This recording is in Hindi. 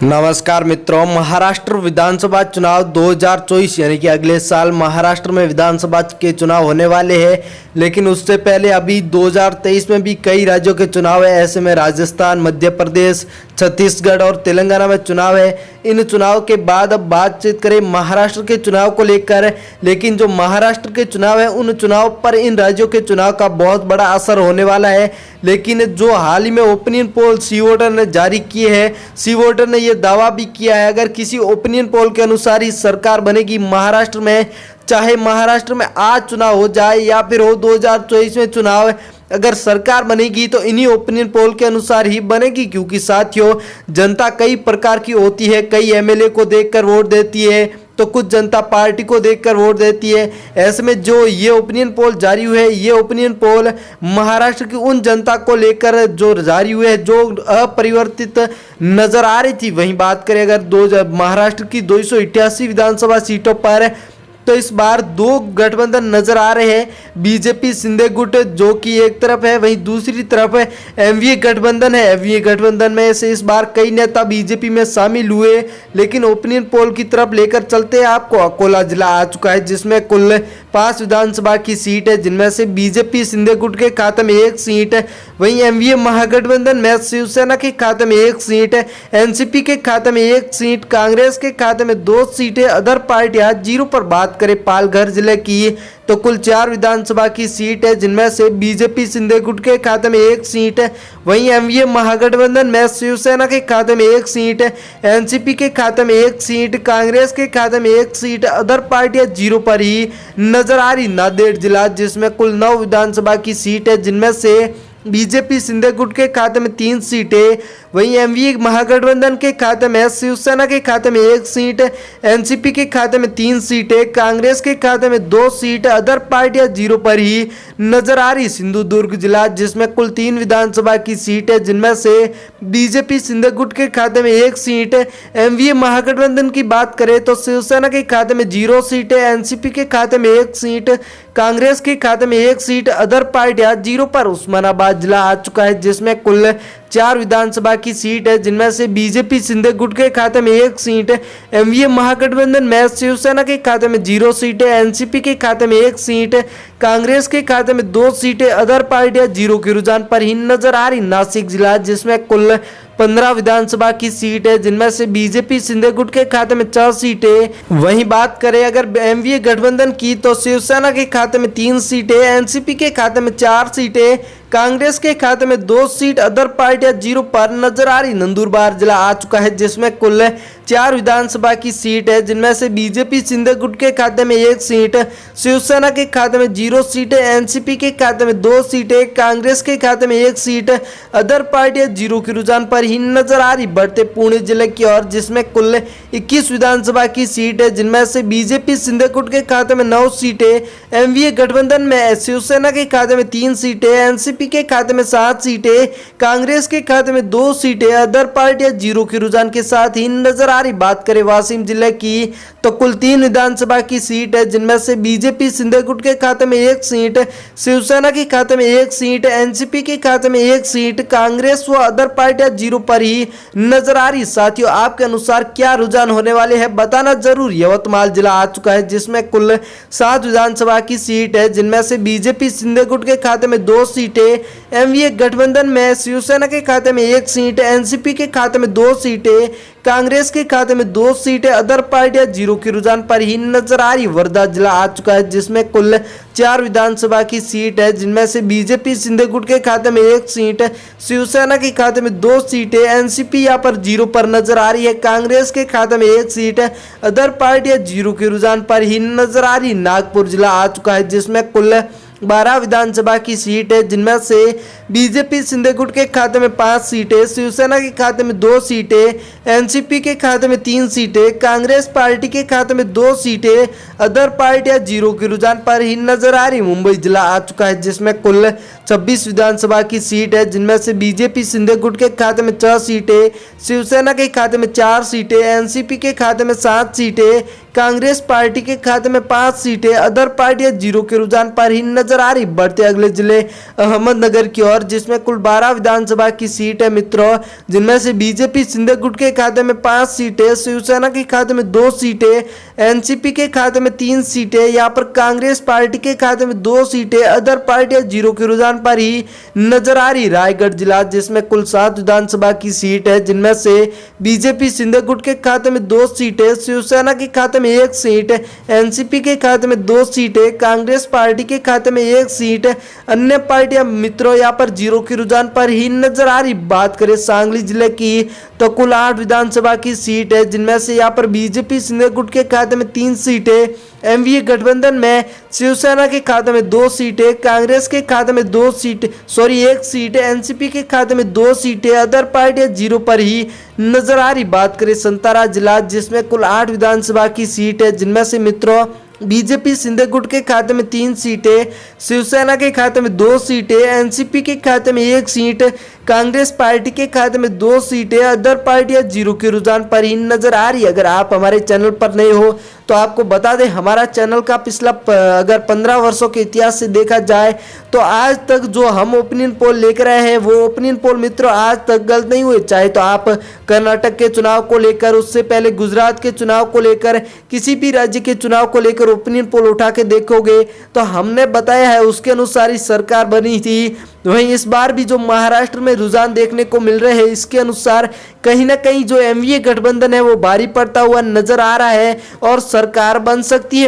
नमस्कार मित्रों, महाराष्ट्र विधानसभा चुनाव 2024 यानी कि अगले साल महाराष्ट्र में विधानसभा के चुनाव होने वाले हैं। लेकिन उससे पहले अभी 2023 में भी कई राज्यों के चुनाव है। ऐसे में राजस्थान, मध्य प्रदेश, छत्तीसगढ़ और तेलंगाना में चुनाव है। इन चुनाव के बाद अब बातचीत करें महाराष्ट्र के चुनाव को लेकर। लेकिन जो महाराष्ट्र के चुनाव है, उन चुनाव पर इन राज्यों के चुनाव का बहुत बड़ा असर होने वाला है। लेकिन जो हाल ही में ओपिनियन पोल सी वोटर ने जारी किए हैं, सी वोटर ने यह दावा भी किया है, अगर किसी ओपिनियन पोल के अनुसार ही सरकार बनेगी महाराष्ट्र में, चाहे महाराष्ट्र में आज चुनाव हो जाए या फिर हो 2024 में चुनाव, अगर सरकार बनेगी तो इन्हीं ओपिनियन पोल के अनुसार ही बनेगी। क्योंकि साथियों, जनता कई प्रकार की होती है, कई एमएलए को देखकर वोट देती है तो कुछ जनता पार्टी को देखकर वोट देती है। ऐसे में जो ये ओपिनियन पोल जारी हुए, ये ओपिनियन पोल महाराष्ट्र की उन जनता को लेकर जो जारी हुए हैं जो अपरिवर्तित नजर आ रही थी। वहीं बात करें अगर महाराष्ट्र की 288 विधानसभा सीटों पर, तो इस बार दो गठबंधन नजर आ रहे हैं। बीजेपी शिंदे गुट जो कि एक तरफ है, वहीं दूसरी तरफ एमवीए गठबंधन है। एमवीए गठबंधन में से इस बार कई नेता बीजेपी में शामिल हुए। लेकिन ओपिनियन पोल की तरफ लेकर चलते हैं आपको। अकोला जिला आ चुका है जिसमें कुल 5 विधानसभा की सीट है, जिनमें से बीजेपी शिंदे गुट के खाते में 1 सीट है। वहीं एमवीए महागठबंधन में शिवसेना के खाते में 1 सीट है, एनसीपी के खाते में 1 सीट, कांग्रेस के खाते में 2 सीटें, अदर पार्टियां जीरो पर बात करें पालघर जिले की तो कुल 4 विधानसभा की सीट है, जिनमें से बीजेपी शिंदे गुट के खाते में 1 सीट है। वहीं एमवीए महागठबंधन में शिवसेना के खाते में 1 सीट है, एनसीपी के खाते में 1 सीट, कांग्रेस के खाते में 1 सीट, अदर पार्टियां जीरो पर ही नजर आ रही। नांदेड़ जिला जिसमें कुल 9 विधानसभा की सीट है, जिनमें से बीजेपी शिंदे गुट के खाते में 3 सीटें, वहीं एमवीए महागठबंधन के खाते में, शिवसेना के खाते में 1 सीट, एनसीपी के खाते में 3 सीटें, कांग्रेस के खाते में 2 सीट, अदर पार्टियां जीरो पर ही नजर आ रही। सिंधुदुर्ग जिला जिसमें कुल 3 विधानसभा की सीट है, जिनमें से बीजेपी शिंदे गुट के खाते में 1 सीट, एमवीए महागठबंधन की बात करें तो शिवसेना के खाते में 0 सीटें, एनसीपी के खाते में 1 सीट, कांग्रेस के खाते में 1 सीट, अदर पार्टियां जीरो पर। उस्मानाबाद जिला आ चुका है जिसमें कुल 4 विधानसभा की सीट है, जिनमें से बीजेपी शिंदे गुट के खाते में 1 सीट, एमवीए महागठबंधन में शिवसेना के खाते में 0 सीटें, एनसीपी के खाते में 1 सीट, कांग्रेस के खाते में 2 सीटें, अदर पार्टियां जीरो के रुझान पर ही नजर आ रही। नासिक जिला जिसमें कुल 15 विधानसभा की सीट है, जिनमें से बीजेपी शिंदे गुट के खाते में 4 सीटें। वहीं बात करें अगर एमवीए गठबंधन की तो शिवसेना के खाते में 3 सीटें, एनसीपी के खाते में 4 सीटें, कांग्रेस के खाते में 2 सीट, अदर पार्टियां जीरो पर नजर आ रही। नंदुरबार जिला आ चुका है जिसमें कुल 4 विधानसभा की सीट है, जिनमें से बीजेपी शिंदे गुट के खाते में 1 सीट, शिवसेना के खाते में 0 सीटें, एनसीपी के खाते में 2 सीटें, कांग्रेस के खाते में 1 सीट, अदर पार्टियां जीरो के रुझान पर ही नजर आ रही। बढ़ते पुणे जिले की ओर जिसमें कुल 21 विधानसभा की सीट है, जिनमें से बीजेपी शिंदे गुट के खाते में 9 सीटें, एमवीए गठबंधन में शिवसेना के खाते में 3 सीटें, एनसीपी के खाते में 7 सीटें, कांग्रेस के खाते में 2 सीटें, अदर पार्टियां जीरो के रुझान के साथ ही नजर आ रही। बात करें वाशिम जिले की तो कुल 3 विधानसभा की सीट है, जिनमें से बीजेपी शिंदे गुट के खाते में 1 सीट, शिवसेना के खाते में 1 सीट, एनसीपी के खाते में 1 सीट, कांग्रेस व अदर पार्टियां जीरो पर ही नजर आ रही। साथियों, आपके अनुसार क्या रुझान होने वाले हैं बताना जरूर। यवतमाल जिला आ चुका है जिसमें कुल 7 विधानसभा की सीट है, जिनमें से बीजेपी शिंदे गुट के खाते में 2 सीटें, एमवीए गठबंधन में शिवसेना के खाते में 1 सीट, एनसीपी के खाते में 2 सीटें, कांग्रेस के खाते में 2 सीटें, अदर पार्टियां जीरो के रुझान पर ही नजर आ रही। वर्धा जिला आ चुका है जिसमें कुल 4 विधानसभा की सीट है, जिनमें से बीजेपी शिंदे गुट के खाते में 1 सीट, शिवसेना के खाते में 2 सीटें, एनसीपी यहाँ पर जीरो पर नजर आ रही है, कांग्रेस के खाते में 1 सीट, अदर पार्टियां जीरो के रुझान पर ही नजर आ रही। नागपुर जिला आ चुका है जिसमें कुल 12 विधानसभा की सीट है, जिनमें से बीजेपी शिंदे गुट के खाते में 5 सीटें, शिवसेना के खाते में 2 सीटें, एनसीपी के खाते में 3 सीटें, कांग्रेस पार्टी के खाते में 2 सीटें, अदर पार्टियां जीरो के रुझान पर ही नजर आ रही। मुंबई जिला आ चुका है जिसमें कुल 26 विधानसभा की सीट है, जिनमें से बीजेपी शिंदे गुट के खाते में 4 सीटें, शिवसेना के खाते में 4 सीटें, एनसीपी के खाते में 7 सीटें, कांग्रेस पार्टी के खाते में 5 सीटें, अदर पार्टियां जीरो के रुझान पर ही नजर आ रही। बढ़ते अगले जिले अहमदनगर की ओर, जिसमें कुल 12 विधानसभा की सीट है मित्रों, जिनमें से बीजेपी सिंधे गुट के खाते में 5 सीटें, शिवसेना के खाते में 2 सीटें, एनसीपी के खाते में 3 सीटें, यहाँ पर कांग्रेस पार्टी के खाते में 2 सीटें, अदर पार्टियां जीरो के रुझान पर ही नजर आ रही। रायगढ़ जिला, जिसमें कुल 7 विधानसभा की सीट है, जिनमें से बीजेपी सिंधे गुट के खाते में 2 सीटें, शिवसेना के खाते में 1 सीट, एनसीपी के खाते में 2 सीटें, कांग्रेस पार्टी के खाते में 1 सीट, अन्य पार्टियां मित्रों यहाँ पर जीरो के रुझान पर ही नजर आ रही। बात करें सांगली जिले की, तो कुल 8 विधानसभा की सीट है, जिनमें से यहाँ पर बीजेपी सिंधे गुट के खाते में 3 सीटें, एमवीए गठबंधन में शिवसेना के खाते में 2 सीटें, कांग्रेस के खाते में 1 सीट, एनसीपी के खाते में 2 सीटें, अदर पार्टियां जीरो पर ही नजर आ रही। बात करें संतारा जिला, जिसमें कुल 8 विधानसभा की सीट है, जिनमें से मित्रों बीजेपी सिंधे गुट के खाते में 3 सीटें, शिवसेना के खाते में 2 सीटें, एनसीपी के खाते में 1 सीट, कांग्रेस पार्टी के खाते में 2 सीटें, अदर पार्टियां जीरो के रुझान पर ही नजर आ रही है। अगर आप हमारे चैनल पर नए हो तो आपको बता दें, हमारा चैनल का पिछला अगर 15 वर्षों के इतिहास से देखा जाए तो आज तक जो हम ओपिनियन पोल लेकर आए हैं, वो ओपिनियन पोल मित्रों आज तक गलत नहीं हुए। चाहे तो आप कर्नाटक के चुनाव को लेकर, उससे पहले गुजरात के चुनाव को लेकर, किसी भी राज्य के चुनाव को लेकर ओपिनियन पोल उठा के देखोगे तो हमने बताया है उसके अनुसार ही सरकार बनी थी। वहीं इस बार भी जो महाराष्ट्र में रुझान देखने को मिल रहे हैं, इसके अनुसार कहीं ना कहीं जो एमवीए गठबंधन है वो भारी पड़ता हुआ नजर आ रहा है और सरकार बन सकती है।